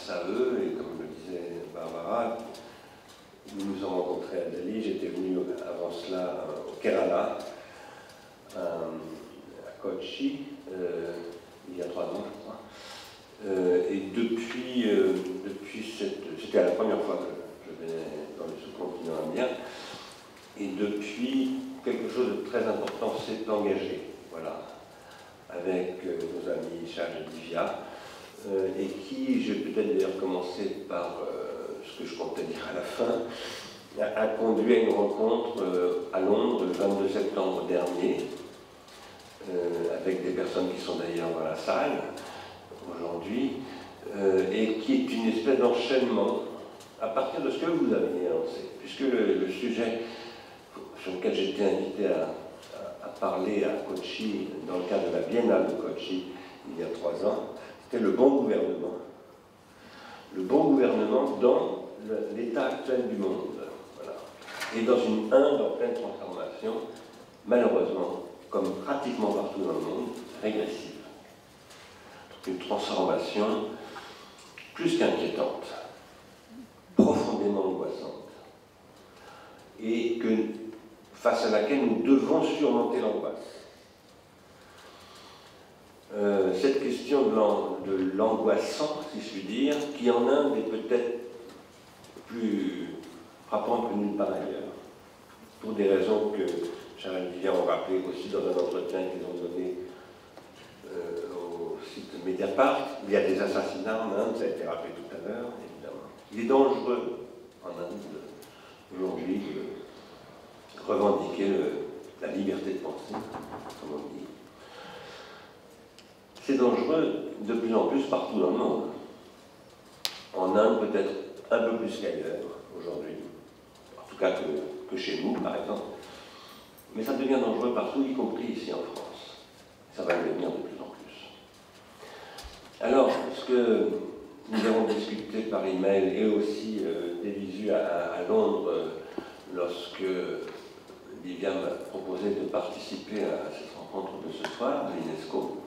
grâce à eux, et comme le disait Barbara, nous nous sommes rencontrés à Delhi. J'étais venu avant cela au Kerala, à Kochi, il y a 3 ans, je crois. Et depuis c'était la première fois que je venais dans le sous-continent indien, et depuis, quelque chose de très important s'est engagé, voilà, avec nos amis Charles et Divya, et qui, je vais peut-être d'ailleurs commencer par ce que je comptais dire à la fin, a conduit à une rencontre à Londres le 22 septembre dernier, avec des personnes qui sont d'ailleurs dans la salle aujourd'hui, et qui est une espèce d'enchaînement à partir de ce que vous avez annoncé, puisque le sujet sur lequel j'ai été invité à parler à Kochi, dans le cadre de la Biennale de Kochi, il y a 3 ans, c'était le bon gouvernement. Le bon gouvernement dans l'état actuel du monde. Voilà. Et dans une Inde en pleine transformation, malheureusement, comme pratiquement partout dans le monde, régressive. Une transformation plus qu'inquiétante, profondément angoissante, et face à laquelle nous devons surmonter l'angoisse. Cette question de l'angoissant, si je puis dire, qui en Inde est peut-être plus frappante que nulle part ailleurs, pour des raisons que Charles et Divya ont rappelé aussi dans un entretien qu'ils ont donné au site Mediapart. Il y a des assassinats en Inde, ça a été rappelé tout à l'heure, évidemment. Il est dangereux en Inde aujourd'hui de revendiquer la liberté de penser, comme on dit. C'est dangereux de plus en plus partout dans le monde. En Inde, peut-être un peu plus qu'ailleurs aujourd'hui, en tout cas que chez nous, par exemple. Mais ça devient dangereux partout, y compris ici en France. Ça va le devenir de plus en plus. Alors, ce que nous avons discuté par email et aussi des visus à Londres, lorsque Divya m'a proposé de participer à cette rencontre de ce soir de l'UNESCO.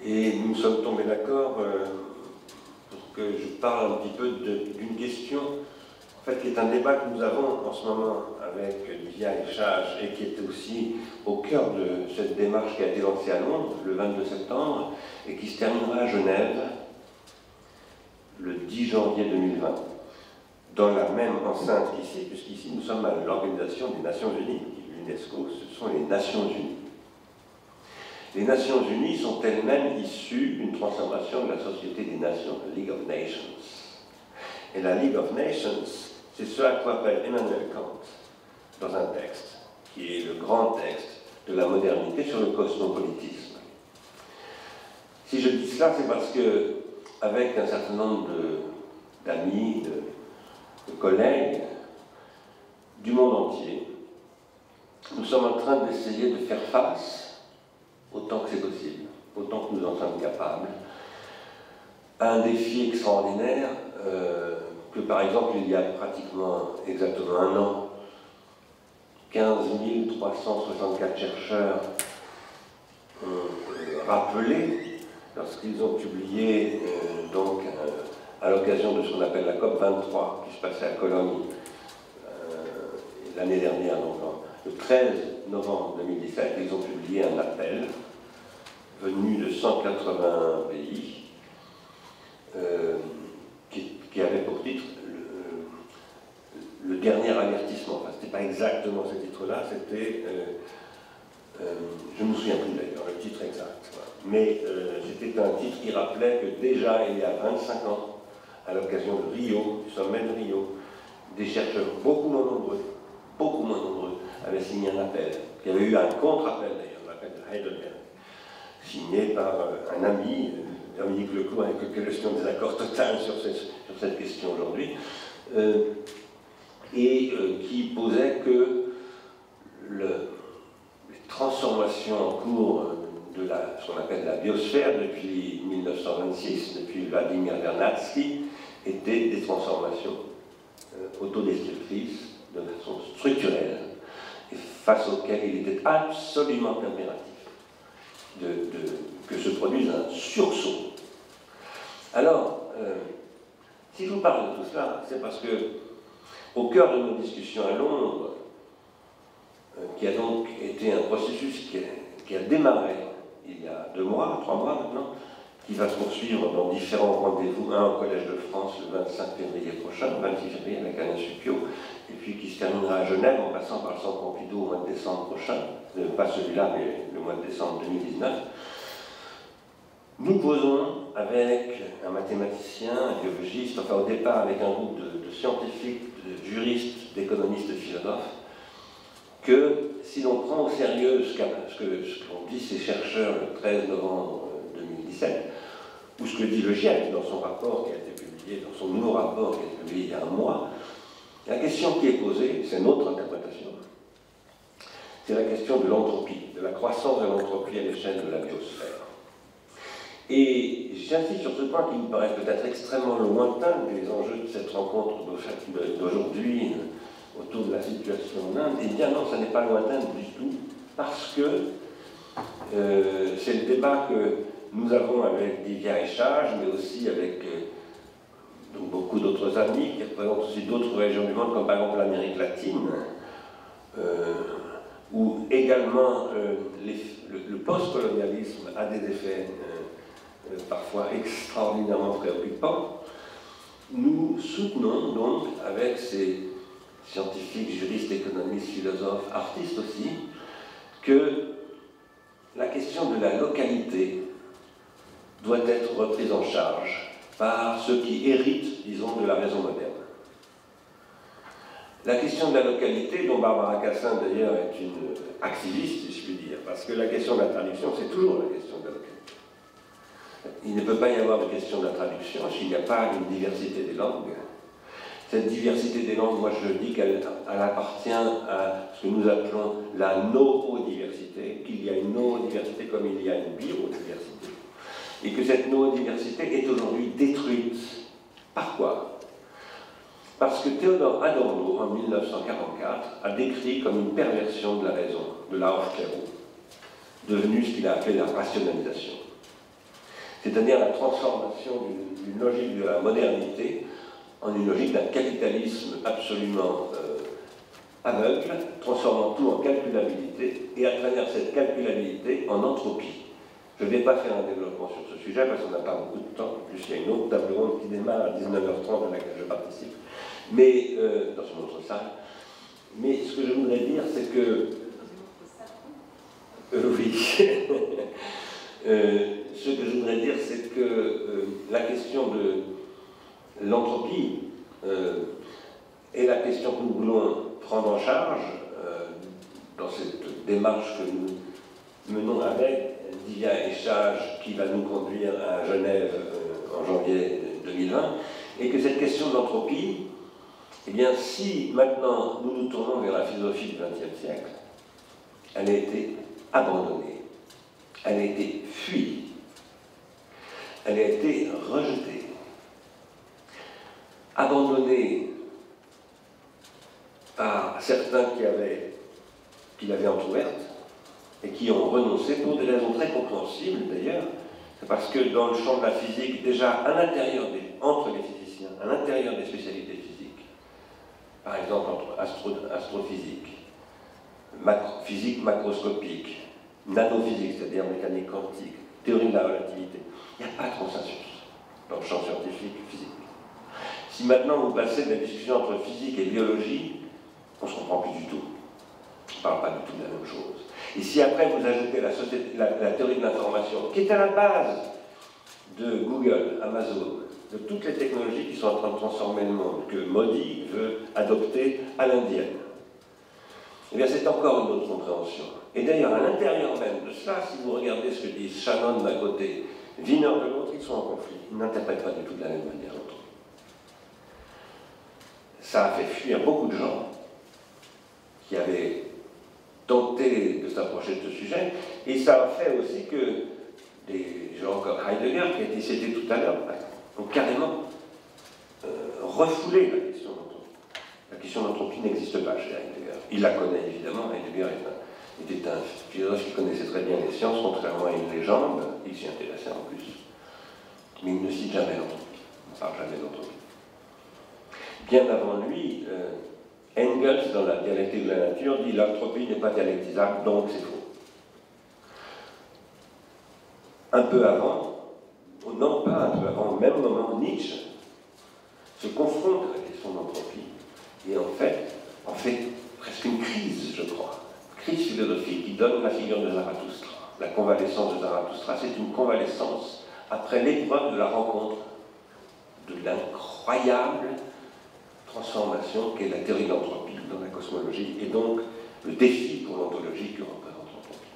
Et nous sommes tombés d'accord pour que je parle un petit peu d'une question, en fait, qui est un débat que nous avons en ce moment avec Divya et Chage, et qui est aussi au cœur de cette démarche qui a été lancée à Londres le 22 septembre, et qui se terminera à Genève le 10 janvier 2020, dans la même enceinte qu'ici, puisqu'ici nous sommes à l'Organisation des Nations Unies. L'UNESCO, ce sont les Nations Unies. Les Nations Unies sont elles-mêmes issues d'une transformation de la Société des Nations, la League of Nations. Et la League of Nations, c'est ce à quoi appelle Emmanuel Kant dans un texte, qui est le grand texte de la modernité sur le cosmopolitisme. Si je dis cela, c'est parce que, avec un certain nombre d'amis, de collègues du monde entier, nous sommes en train d'essayer de faire face, autant que c'est possible, autant que nous en sommes capables, à un défi extraordinaire que, par exemple, il y a pratiquement exactement 1 an, 15 364 chercheurs ont rappelé, lorsqu'ils ont publié, donc, à l'occasion de ce qu'on appelle la COP23, qui se passait à Cologne l'année dernière, donc le 13 novembre 2017, ils ont publié un appel venu de 180 pays qui avait pour titre le dernier avertissement. Enfin, ce n'était pas exactement ce titre-là, c'était, je ne me souviens plus d'ailleurs, le titre exact. Voilà. Mais c'était un titre qui rappelait que déjà, il y a 25 ans, à l'occasion de Rio, du sommet de Rio, des chercheurs beaucoup moins nombreux, avaient signé un appel. Il y avait eu un contre-appel d'ailleurs, l'appel de Heidelberg, signé par un ami, Dominique Lecourt, avec lequel je suis en désaccord total sur cette question aujourd'hui, et qui posait que les transformations en cours de ce qu'on appelle la biosphère depuis 1926, depuis Vladimir Vernadsky, étaient des transformations autodestructrices de façon structurelle, et face auxquelles il était absolument impératif que se produise un sursaut Alors, si je vous parle de tout cela, c'est parce que, au cœur de nos discussions à Londres, qui a donc été un processus qui a démarré il y a 2 mois, 3 mois maintenant, qui va se poursuivre dans différents rendez-vous, un au Collège de France le 25 février prochain, le 26 février avec Alain Suppiot, et puis qui se terminera à Genève en passant par le Centre Pompidou au mois de décembre prochain, pas celui-là, mais le mois de décembre 2019. Nous posons avec un mathématicien, un biologiste, enfin au départ avec un groupe de scientifiques, de juristes, d'économistes, de philosophes, que si l'on prend au sérieux ce qu'ont dit ces chercheurs le 13 novembre 2017, ou ce que dit le GIEC dans son rapport qui a été publié, dans son nouveau rapport qui a été publié il y a 1 mois, la question qui est posée, c'est notre interprétation, c'est la question de l'entropie, de la croissance de l'entropie à l'échelle de la biosphère. Et j'insiste sur ce point qui me paraît peut-être extrêmement lointain des enjeux de cette rencontre d'aujourd'hui autour de la situation en Inde. Eh bien non, ça n'est pas lointain du tout, parce que c'est le débat que nous avons avec Divya Eshage, mais aussi avec donc beaucoup d'autres amis qui représentent aussi d'autres régions du monde, comme par exemple l'Amérique latine, où également le post-colonialisme a des effets parfois extraordinairement préoccupants. Nous soutenons donc, avec ces scientifiques, juristes, économistes, philosophes, artistes aussi, que la question de la localité doit être reprise en charge par ceux qui héritent, disons, de la raison moderne. La question de la localité, dont Barbara Cassin d'ailleurs est une activiste, si je puis dire, parce que la question de la traduction, c'est toujours la question de la localité. Il ne peut pas y avoir de question de la traduction s'il n'y a pas une diversité des langues. Cette diversité des langues, moi je dis qu'elle appartient à ce que nous appelons la noodiversité, qu'il y a une noodiversité comme il y a une biodiversité, et que cette noodiversité est aujourd'hui détruite. Par quoi? Parce que Théodore Adorno, en 1944, a décrit comme une perversion de la raison, de l'Aufklärung, devenue ce qu'il a appelé la rationalisation. C'est-à-dire la transformation d'une logique de la modernité en une logique d'un capitalisme absolument aveugle, transformant tout en calculabilité, et à travers cette calculabilité en entropie. Je ne vais pas faire un développement sur ce sujet parce qu'on n'a pas beaucoup de temps. En plus, il y a une autre table ronde qui démarre à 19h30 à laquelle je participe, mais dans une autre salle. Mais ce que je voudrais dire, c'est que... oui. Ce que je voudrais dire, c'est que la question de l'entropie est la question que nous voulons prendre en charge dans cette démarche que nous menons avec Divya Eshage, qui va nous conduire à Genève en janvier 2020, et que cette question de l'entropie, eh bien, si maintenant nous nous tournons vers la philosophie du XXe siècle, elle a été abandonnée, elle a été fuie, elle a été rejetée, abandonnée par certains qui l'avaient entrouverte et qui ont renoncé pour des raisons très compréhensibles d'ailleurs. C'est parce que dans le champ de la physique, déjà à l'intérieur entre les physiciens, à l'intérieur des spécialités physiques, par exemple entre astrophysique, physique macroscopique, nanophysique, c'est-à-dire mécanique quantique, théorie de la relativité, il n'y a pas de consensus dans le champ scientifique physique. Si maintenant vous passez de la discussion entre physique et biologie, on ne se comprend plus du tout. On ne parle pas du tout de la même chose. Et si après vous ajoutez la théorie de l'information, qui est à la base de Google, Amazon, de toutes les technologies qui sont en train de transformer le monde, que Modi veut adopter à l'indienne, eh bien c'est encore une autre compréhension. Et d'ailleurs, à l'intérieur même de cela, si vous regardez ce que disent Shannon d'un côté, Wiener de l'autre, ils sont en conflit. Ils n'interprètent pas du tout de la même manière l'autre. Ça a fait fuir beaucoup de gens qui avaient tenté de s'approcher de ce sujet, et ça a fait aussi que des gens comme Heidegger, qui a été cité tout à l'heure, ont carrément refoulé la question d'entropie. La question d'entropie n'existe pas chez Heidegger. Il la connaît évidemment, Heidegger était un philosophe qui connaissait très bien les sciences, contrairement à une légende, il s'y intéressait en plus. Mais il ne cite jamais l'entropie, il ne parle jamais d'entropie. Bien avant lui, Engels, dans la dialectique de la nature, dit l'entropie n'est pas dialectisable, donc c'est faux. Un peu avant, non pas un peu avant, au même moment, Nietzsche se confronte à la question d'entropie et en fait presque une crise, je crois, crise philosophique qui donne la figure de Zarathustra. La convalescence de Zarathustra, c'est une convalescence après l'épreuve de la rencontre, de l'incroyable transformation qu'est la théorie de l'entropie dans la cosmologie et donc le défi pour l'ontologie que représente l'entropie.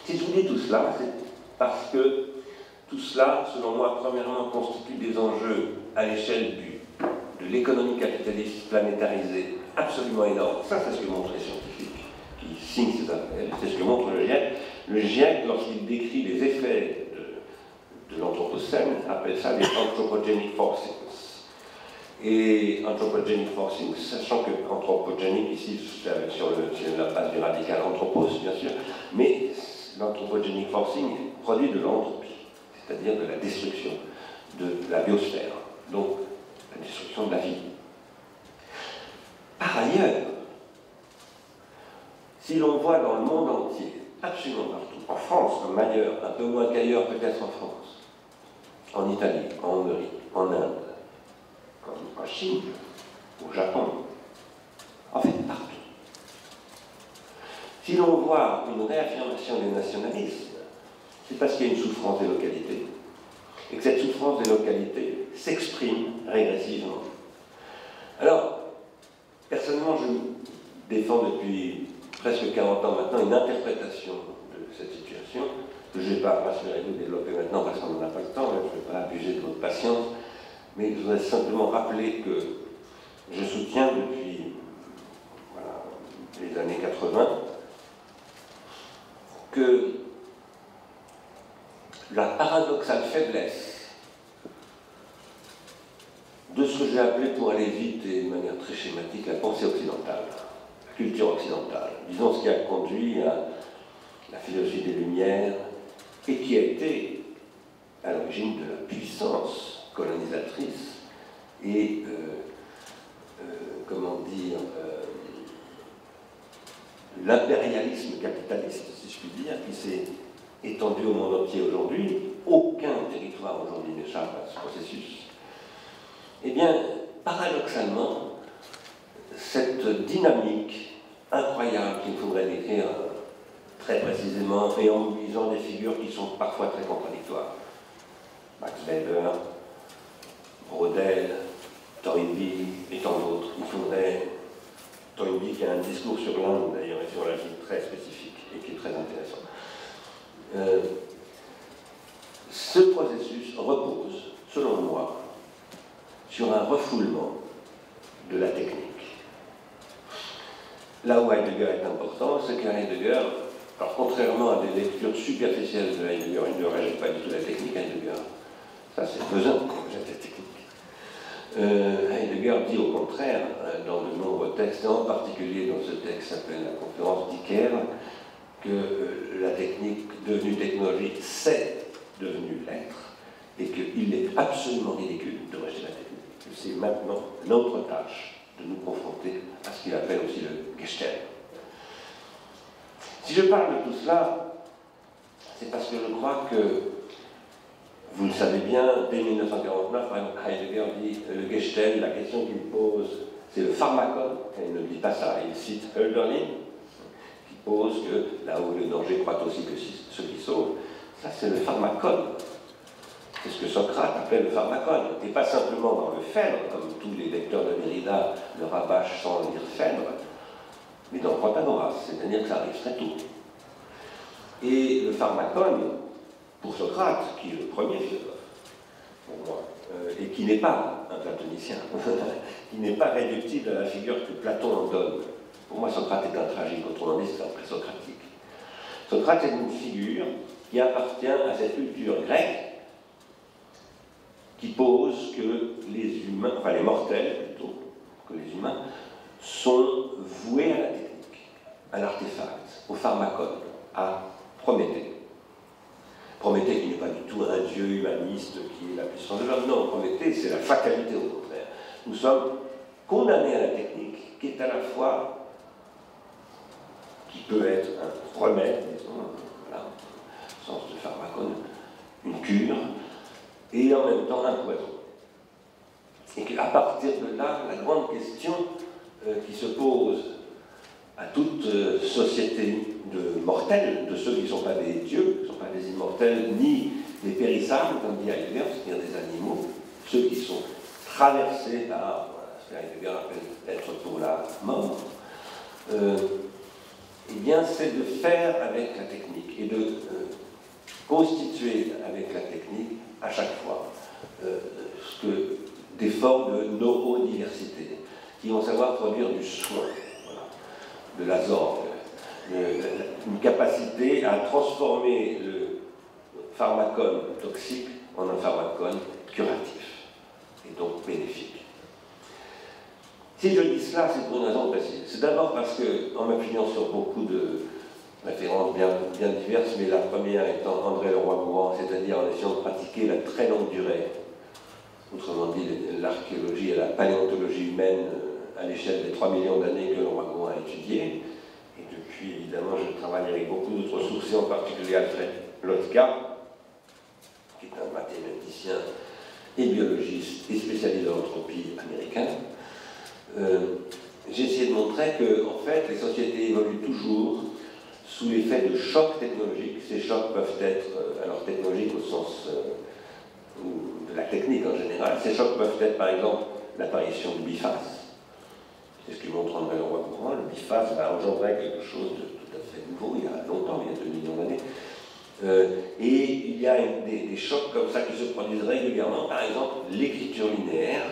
Si je vous dis tout cela, c'est parce que tout cela, selon moi, premièrement, constitue des enjeux à l'échelle de l'économie capitaliste planétarisée absolument énorme. Ça, c'est ce que montrent les scientifiques qui signent ces appels, c'est ce que montre le GIEC. Le GIEC, lorsqu'il décrit les effets de l'anthropocène, appelle ça les anthropogenic forcings. Et anthropogenic forcing, sachant que anthropogenic ici, c'est sur la base du radical anthropos, bien sûr, mais l'anthropogenic forcing produit de l'entropie, c'est-à-dire de la destruction de la biosphère, donc la destruction de la vie. Par ailleurs, si l'on voit dans le monde entier, absolument partout, en France comme ailleurs, un peu moins qu'ailleurs, peut-être en France, en Italie, en Hongrie, en Inde, en Chine, au Japon, en fait partout. Si l'on voit une réaffirmation des nationalismes, c'est parce qu'il y a une souffrance des localités, et que cette souffrance des localités s'exprime régressivement. Alors, personnellement, je défends depuis presque 40 ans maintenant une interprétation de cette situation, que je ne vais pas, rassurez-vous, développer maintenant parce qu'on n'en a pas le temps, je ne vais pas abuser de votre patience, mais je voudrais simplement rappeler que je soutiens depuis les années 80 que la paradoxale faiblesse de ce que j'ai appelé, pour aller vite et de manière très schématique, la pensée occidentale, la culture occidentale, disons ce qui a conduit à la philosophie des Lumières et qui a été à l'origine de la puissance colonisatrice et, comment dire, l'impérialisme capitaliste, si je puis dire, qui s'est étendu au monde entier aujourd'hui. Aucun territoire aujourd'hui n'échappe à ce processus. Eh bien, paradoxalement, cette dynamique incroyable qu'il faudrait décrire très précisément et en utilisant des figures qui sont parfois très contradictoires, Max Weber, Brodel, Toynbee et tant d'autres. Il faudrait, Toynbee qui a un discours sur l'Inde d'ailleurs et sur la vie très spécifique et qui est très intéressant. Ce processus repose, selon moi, sur un refoulement de la technique. Là où Heidegger est important, c'est que Heidegger, alors contrairement à des lectures superficielles de Heidegger, il ne rejette pas du tout la technique Heidegger. Ça, c'est pesant qu'on rejette la technique. Heidegger dit au contraire, dans de nombreux textes, et en particulier dans ce texte qui s'appelle la conférence d'Iker, que la technique devenue technologie, c'est devenu l'être, et qu'il est absolument ridicule de rejeter la technique. C'est maintenant notre tâche de nous confronter à ce qu'il appelle aussi le Gestell. Si je parle de tout cela, c'est parce que je crois que, vous le savez bien, dès 1949, Heidegger dit le Gestell, la question qu'il pose, c'est le pharmacone. Il ne dit pas ça, il cite Hölderlin, qui pose que là où le danger croit aussi que ce qui sauve, ça c'est le pharmacone. C'est ce que Socrate appelait le pharmacone, et pas simplement dans le phèdre, comme tous les lecteurs de Derrida le rabâchent sans lire phèdre, mais dans Protagoras, c'est-à-dire que ça arrive très tôt. Et le pharmacone, pour Socrate, qui est le premier philosophe, pour moi, et qui n'est pas un platonicien, qui n'est pas réductible à la figure que Platon en donne. Pour moi, Socrate est un tragique, autrement dit, c'est un présocratique. Socrate est une figure qui appartient à cette culture grecque qui pose que les humains, enfin les mortels plutôt, que les humains, sont voués à la technique, à l'artefact, au pharmacone, à Prométhée. Prométhée qui n'est pas du tout un dieu humaniste qui est la puissance de l'homme. Non, Prométhée, c'est la fatalité au contraire. Nous sommes condamnés à la technique qui est à la fois, qui peut être un remède, disons, voilà, au sens de pharmacone, une cure, et en même temps un poison. Et qu'à partir de là, la grande question qui se pose à toute société de mortels, de ceux qui ne sont pas des dieux, qui ne sont pas des immortels, ni des périssables, comme dit Heidegger, c'est-à-dire des animaux, ceux qui sont traversés par, ce qu'Heidegger appelle être pour la mort, eh bien, c'est de faire avec la technique et de constituer avec la technique à chaque fois des formes de neurodiversité qui vont savoir produire du soin, voilà, de la zorgue, une capacité à transformer le pharmacone toxique en un pharmacone curatif et donc bénéfique. Si je dis cela, c'est pour une raison précise. C'est d'abord parce que, en m'appuyant sur beaucoup de références bien diverses, mais la première étant André Leroi-Gourhan, c'est-à-dire en essayant de pratiquer la très longue durée, autrement dit l'archéologie et la paléontologie humaine à l'échelle des 3 millions d'années que Leroi-Gourhan a étudié. Et depuis, évidemment, je travaille avec beaucoup d'autres sources, et en particulier Alfred Lotka, qui est un mathématicien et biologiste et spécialiste de l'entropie américain. J'ai essayé de montrer que, en fait, les sociétés évoluent toujours sous l'effet de chocs technologiques. Ces chocs peuvent être, alors technologiques au sens de la technique en général, ces chocs peuvent être, par exemple, l'apparition du biface. C'est ce qui montre André Leroi-Gourhan. Le biface va engendrer quelque chose de tout à fait nouveau, il y a longtemps, il y a 2 millions d'années. Et il y a des chocs comme ça qui se produisent régulièrement, par exemple l'écriture linéaire,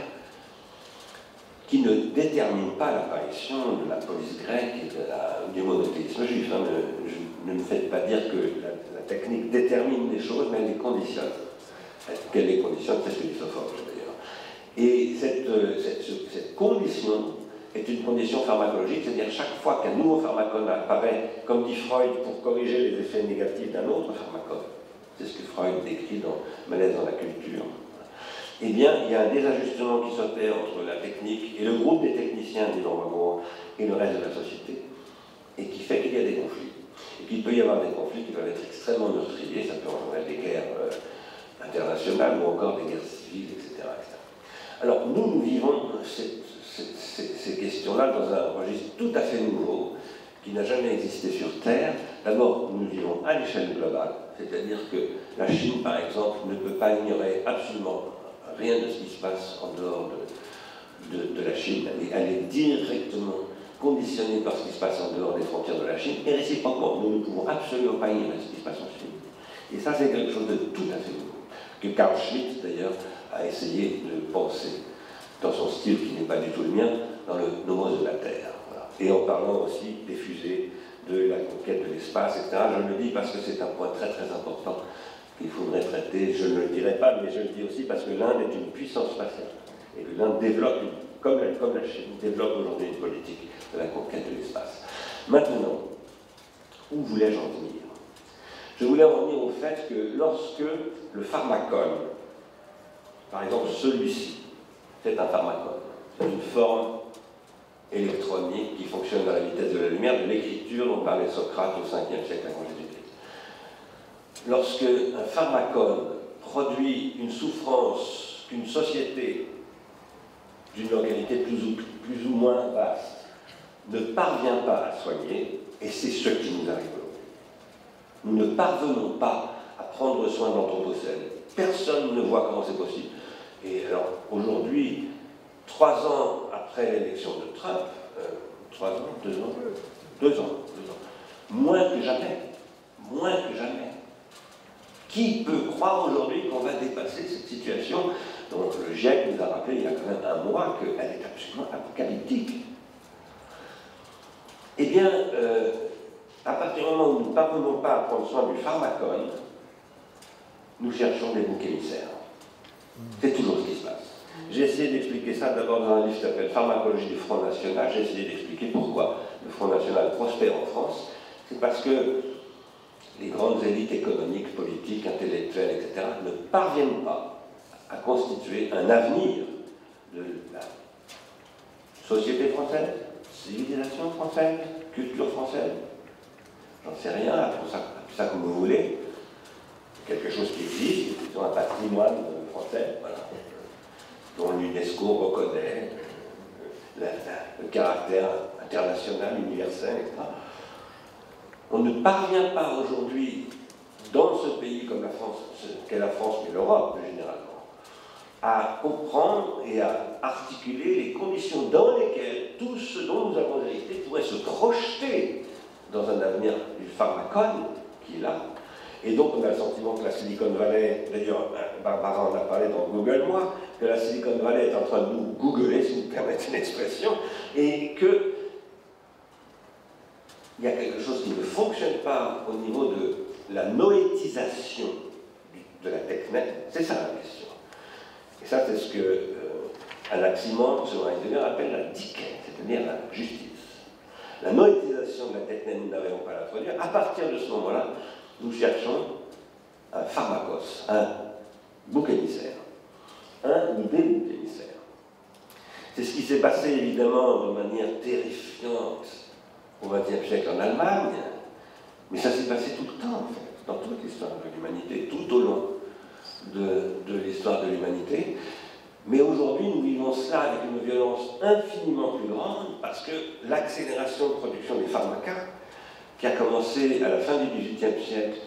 qui ne détermine pas l'apparition de la police grecque et du monothéisme juif. Hein. Ne me faites pas dire que la technique détermine des choses, mais elle les conditionne. Qu'elle les conditionne, c'est ce que dit Sophocle d'ailleurs. Et cette condition est une condition pharmacologique, c'est-à-dire chaque fois qu'un nouveau pharmacone apparaît, comme dit Freud, pour corriger les effets négatifs d'un autre pharmacone, c'est ce que Freud décrit dans Malaise dans la culture, eh bien, il y a un désajustement qui s'opère entre la technique et le groupe des techniciens, dit Leroi-Gourhan, et le reste de la société, et qui fait qu'il y a des conflits. Et qu'il peut y avoir des conflits qui peuvent être extrêmement meurtriers, ça peut engendrer des guerres internationales ou encore des guerres civiles, etc. Alors, nous vivons ces questions-là dans un registre tout à fait nouveau, qui n'a jamais existé sur Terre. D'abord, nous vivons à l'échelle globale, c'est-à-dire que la Chine, par exemple, ne peut pas ignorer absolument rien de ce qui se passe en dehors de la Chine. Elle est directement conditionnée par ce qui se passe en dehors des frontières de la Chine, et réciproquement, nous ne pouvons absolument pas ignorer ce qui se passe en Chine. Et ça, c'est quelque chose de tout à fait nouveau, que Carl Schmitt, d'ailleurs, a essayé de penser dans son style qui n'est pas du tout le mien, dans le Nomos de la Terre. Voilà. Et en parlant aussi des fusées, de la conquête de l'espace, etc. Je le dis parce que c'est un point très très important qu'il faudrait traiter. Je ne le dirai pas, mais je le dis aussi parce que l'Inde est une puissance spatiale. Et que l'Inde développe, comme la Chine, développe aujourd'hui une politique de la conquête de l'espace. Maintenant, où voulais-je en venir? Je voulais en venir au fait que lorsque le pharmacone, par exemple celui-ci, c'est un pharmacone, c'est une forme électronique qui fonctionne à la vitesse de la lumière, de l'écriture dont parlait Socrate au 5e siècle avant Jésus-Christ. Lorsque un pharmacone produit une souffrance qu'une société d'une localité plus ou moins vaste ne parvient pas à soigner, et c'est ce qui nous arrive aujourd'hui. Nous ne parvenons pas à prendre soin de l'anthropocène. Personne ne voit comment c'est possible. Et alors, aujourd'hui, 3 ans après l'élection de Trump, 3 ans, 2 ans, 2 ans, moins que jamais, qui peut croire aujourd'hui qu'on va dépasser cette situation dont le GIEC nous a rappelé il y a quand même un mois qu'elle est absolument apocalyptique? Eh bien, à partir du moment où nous ne parvenons pas à prendre soin du pharmacone, nous cherchons des boucs émissaires. C'est toujours ce qui se passe. J'ai essayé d'expliquer ça d'abord dans un livre qui s'appelle Pharmacologie du Front National. J'ai essayé d'expliquer pourquoi le Front National prospère en France. C'est parce que les grandes élites économiques, politiques, intellectuelles, etc., ne parviennent pas à constituer un avenir de la société française, civilisation française, culture française. J'en sais rien, appelez ça comme vous voulez. Quelque chose qui existe, ils ont un patrimoine français, voilà, dont l'UNESCO reconnaît le caractère international, universel, etc. On ne parvient pas aujourd'hui, dans ce pays comme la France, ce qu'est la France, mais l'Europe généralement, à comprendre et à articuler les conditions dans lesquelles tout ce dont nous avons hérité pourrait se projeter dans un avenir du pharmacone qui est là. Et donc on a le sentiment que la Silicon Valley, d'ailleurs Barbara en a parlé dans Google Moi, que la Silicon Valley est en train de nous googler, si vous me permettez l'expression, et que il y a quelque chose qui ne fonctionne pas au niveau de la noétisation de la technet. C'est ça la question. Et ça, c'est ce que Anaximandre, selon Heidegger, appelle la dike, c'est-à-dire la justice. La noétisation de la technet, nous n'arrivons pas à l'introduire. À partir de ce moment-là, nous cherchons un pharmacos, un bouc émissaire, un ou des boucs émissaires. C'est ce qui s'est passé, évidemment, de manière terrifiante au XXe siècle en Allemagne, mais ça s'est passé tout le temps, en fait, dans toute l'histoire de l'humanité, tout au long de l'histoire de l'humanité. Mais aujourd'hui, nous vivons cela avec une violence infiniment plus grande, parce que l'accélération de production des pharmacas, qui a commencé à la fin du XVIIIe siècle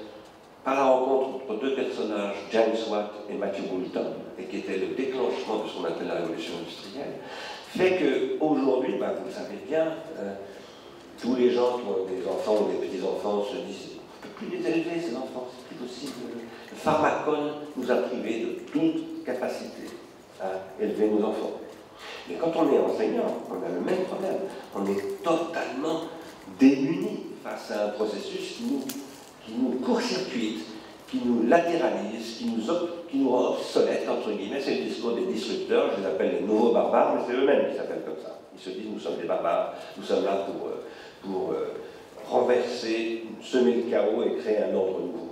par la rencontre entre deux personnages, James Watt et Matthew Boulton, et qui était le déclenchement de ce qu'on appelle la révolution industrielle, fait qu'aujourd'hui, vous le savez bien, tous les gens qui ont des enfants ou des petits-enfants se disent on ne peut plus les élever, ces enfants, c'est plus possible. Le pharmacone nous a privés de toute capacité à élever nos enfants. Mais quand on est enseignant, on a le même problème. On est totalement démunis face à un processus qui nous court-circuite, qui nous latéralise, qui nous rend obsolètes, entre guillemets. C'est le discours des disrupteurs, je les appelle les nouveaux barbares, mais c'est eux-mêmes qui s'appellent comme ça. Ils se disent nous sommes des barbares, nous sommes là pour renverser, semer le chaos et créer un ordre nouveau.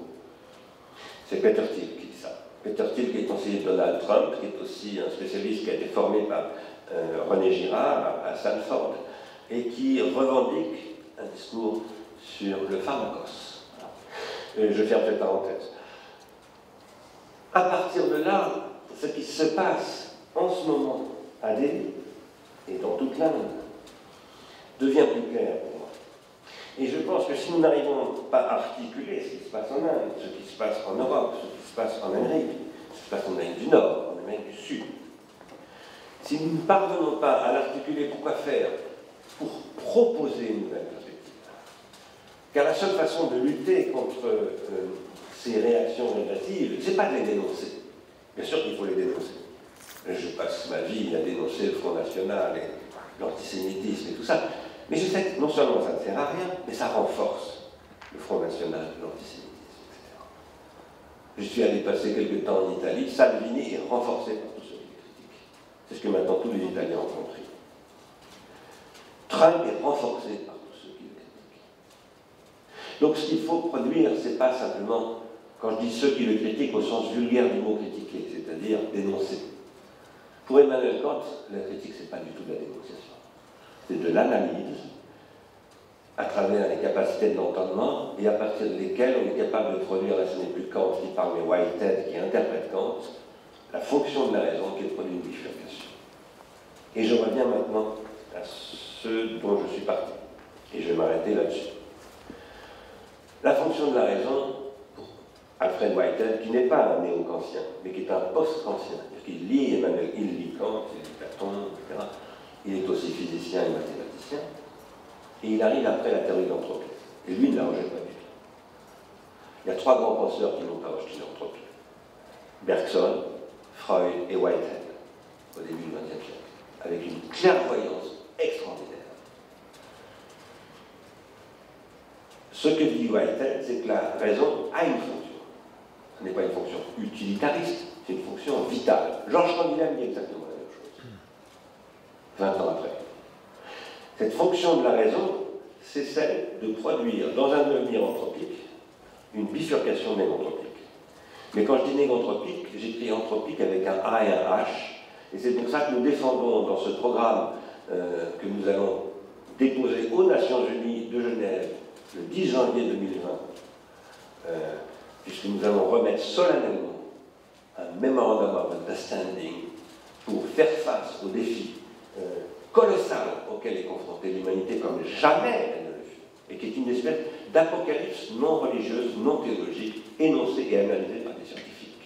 C'est Peter Thiel qui dit ça. Peter Thiel, qui est conseiller de Donald Trump, qui est aussi un spécialiste qui a été formé par René Girard à Stanford, et qui revendique un discours sur le pharmacos. Voilà. Je ferme cette parenthèse. À partir de là, ce qui se passe en ce moment à Delhi et dans toute l'Inde devient plus clair pour moi. Et je pense que si nous n'arrivons pas à articuler ce qui se passe en Inde, ce qui se passe en Europe, ce qui se passe en Amérique, ce qui se passe en Amérique du Nord, en Amérique du Sud, si nous ne parvenons pas à l'articuler, pourquoi faire? Pour proposer une nouvelle perspective. Car la seule façon de lutter contre ces réactions négatives, ce n'est pas de les dénoncer. Bien sûr qu'il faut les dénoncer. Je passe ma vie à dénoncer le Front National et l'antisémitisme et tout ça. Mais je sais que non seulement ça ne sert à rien, mais ça renforce le Front National, l'antisémitisme, etc. Je suis allé passer quelque temps en Italie. Salvini est renforcé par tous ceux qui le critiquent. C'est ce que maintenant tous les Italiens ont compris. Trump est renforcé par tous ceux qui le critiquent. Donc ce qu'il faut produire, ce n'est pas simplement, quand je dis ceux qui le critiquent au sens vulgaire du mot critiquer, c'est-à-dire dénoncer. Pour Emmanuel Kant, la critique, ce n'est pas du tout de la dénonciation. C'est de l'analyse à travers les capacités de l'entendement et à partir desquelles on est capable de produire, là ce n'est plus Kant qui parle, mais Whitehead qui interprète Kant, la fonction de la raison qui produit une bifurcation. Et je reviens maintenant à ce dont je suis parti. Et je vais m'arrêter là-dessus. La fonction de la raison, pour Alfred Whitehead, qui n'est pas un néo-kantien, mais qui est un post-kantien, c'est-à-dire qu'il lit Emmanuel, il lit Kant, il lit Platon, etc. Il est aussi physicien et mathématicien, et il arrive après la théorie de l'entropie. Et lui, il ne la rejette pas du tout. Il y a trois grands penseurs qui n'ont pas rejeté l'entropie. Bergson, Freud et Whitehead, au début du XXe siècle, avec une clairvoyance extraordinaire. Ce que dit Whitehead, c'est que la raison a une fonction. Ce n'est pas une fonction utilitariste, c'est une fonction vitale. Georges Candillac dit exactement la même chose. 20 ans après. Cette fonction de la raison, c'est celle de produire, dans un devenir anthropique, une bifurcation négantropique. Mais quand je dis négantropique, j'écris anthropique avec un A et un H, et c'est pour ça que nous défendons dans ce programme que nous allons déposer aux Nations Unies de Genève le 10 janvier 2020, puisque nous allons remettre solennellement un Memorandum of Understanding pour faire face aux défis colossal auquel est confrontée l'humanité comme jamais elle ne le fait, et qui est une espèce d'apocalypse non religieuse, non théologique, énoncée et analysée par des scientifiques.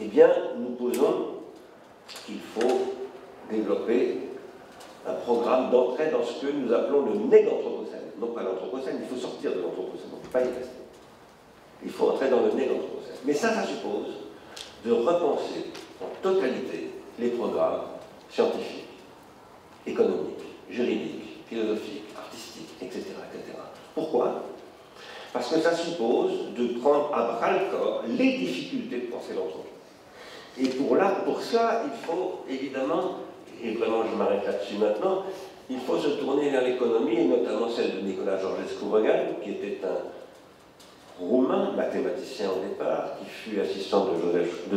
Eh bien, nous posons qu'il faut développer un programme d'entrée dans ce que nous appelons le néganthropocène. Non pas l'anthropocène, il faut sortir de l'anthropocène, on ne peut pas y rester. Il faut entrer dans le néganthropocène. Mais ça suppose de repenser en totalité les programmes scientifiques, économiques, juridiques, philosophiques, artistiques, etc., etc. Pourquoi? Parce que ça suppose de prendre à bras-le-corps les difficultés de penser l'anthropologie. Et pour ça, il faut évidemment, et vraiment je m'arrête là-dessus maintenant, il faut se tourner vers l'économie, et notamment celle de Nicolas Georgescu-Roegen, qui était un Roumain, mathématicien au départ, qui fut assistant de Joseph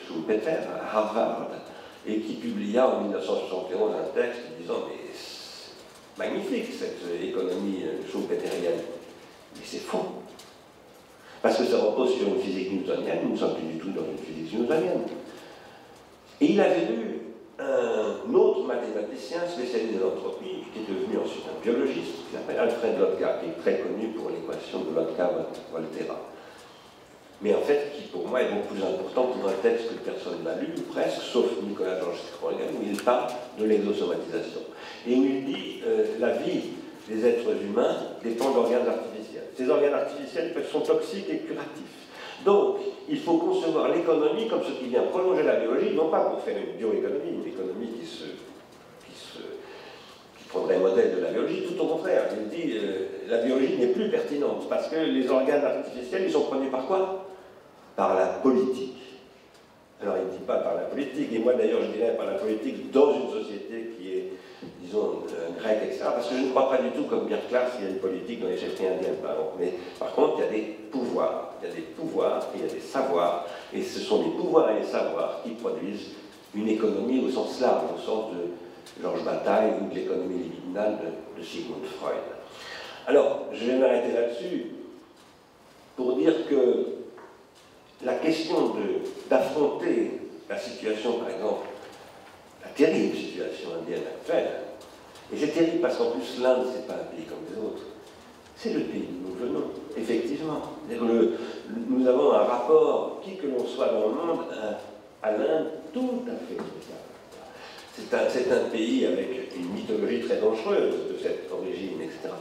Schumpeter à Harvard, et qui publia en 1971 un texte disant « Mais c'est magnifique cette économie schumpeterienne ». Mais c'est faux. Parce que ça repose sur une physique newtonienne, nous ne sommes plus du tout dans une physique newtonienne. Et il avait lu un autre mathématicien spécialisé en entropie, qui est devenu ensuite un biologiste, qui s'appelle Alfred Lotka, qui est très connu pour l'équation de Lotka-Volterra. Mais en fait, qui pour moi est beaucoup plus important pour un texte que personne n'a lu, presque, sauf Nicolas Georgescu-Roegen, où il parle de l'exosomatisation. Et où il dit la vie des êtres humains dépend d'organes artificiels. Ces organes artificiels sont toxiques et curatifs. Donc, il faut concevoir l'économie comme ce qui vient prolonger la biologie, non pas pour faire une bioéconomie, une économie qui prendrait modèle de la biologie, tout au contraire. Il dit la biologie n'est plus pertinente, parce que les organes artificiels, ils sont prenus par quoi? Par la politique. Alors, il ne dit pas par la politique, et moi d'ailleurs je dirais par la politique dans une société qui est, disons, grecque, etc. Parce que je ne crois pas du tout, comme Pierre Classe, qu'il y a une politique dans les chefferies indiennes, par exemple. Mais par contre, il y a des pouvoirs. Il y a des pouvoirs et il y a des savoirs. Et ce sont les pouvoirs et les savoirs qui produisent une économie au sens large, au sens de Georges Bataille ou de l'économie libidinale de Sigmund Freud. Alors, je vais m'arrêter là-dessus pour dire que la question d'affronter la situation, par exemple, la terrible situation indienne actuelle, et c'est terrible parce qu'en plus l'Inde, c'est pas un pays comme les autres, c'est le pays où nous venons, effectivement. Nous avons un rapport, qui que l'on soit dans le monde, à l'Inde tout à fait spécial. C'est un pays avec une mythologie très dangereuse de cette origine, etc.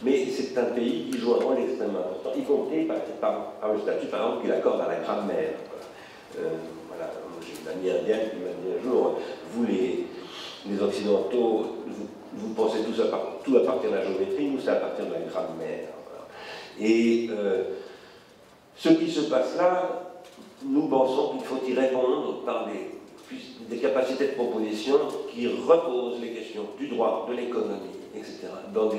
Mais c'est un pays qui joue un rôle extrêmement important, y compris par le statut, par exemple, qu'il accorde à la grammaire. Voilà, j'ai une amie indienne qui m'a dit un jour, vous les Occidentaux, vous pensez tout à partir de la géométrie, nous c'est à partir de la grammaire. Voilà. Et ce qui se passe là, nous pensons qu'il faut y répondre par des capacités de proposition qui reposent les questions du droit, de l'économie, etc., dans des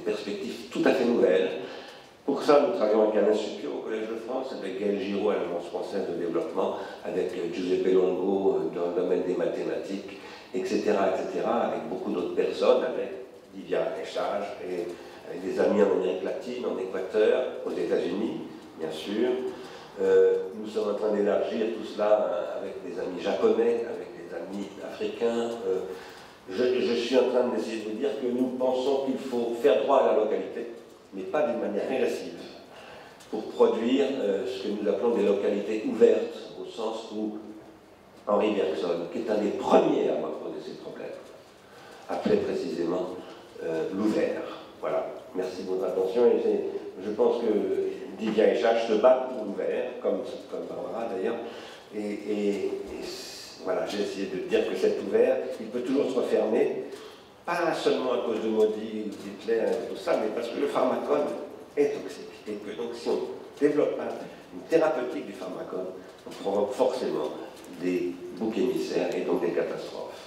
perspectives tout à fait nouvelles. Pour ça, nous travaillons avec Alain Supiot au Collège de France, avec Gaël Giraud à l'Agence française de développement, avec Giuseppe Longo dans le domaine des mathématiques, etc., etc., avec beaucoup d'autres personnes, avec Divya Echage et avec des amis en Amérique latine, en Équateur, aux États-Unis, bien sûr. Nous sommes en train d'élargir tout cela avec des amis japonais, avec des amis africains. Je suis en train d'essayer de vous dire que nous pensons qu'il faut faire droit à la localité, mais pas d'une manière régressive, pour produire ce que nous appelons des localités ouvertes, au sens où Henri Bergson, qui est un des premiers à avoir posé ces problèmes, appelait précisément l'ouvert. Voilà. Merci de votre attention. Et je pense que Divya et Jacques se battent pour l'ouvert, comme Barbara d'ailleurs. Et voilà, j'ai essayé de dire que cet ouvert, il peut toujours se refermer, pas seulement à cause de Modi, d'Hitler et tout ça, mais parce que le pharmacone est toxique. Et que donc si on développe pas une thérapeutique du pharmacone, on provoque forcément des boucs émissaires et donc des catastrophes.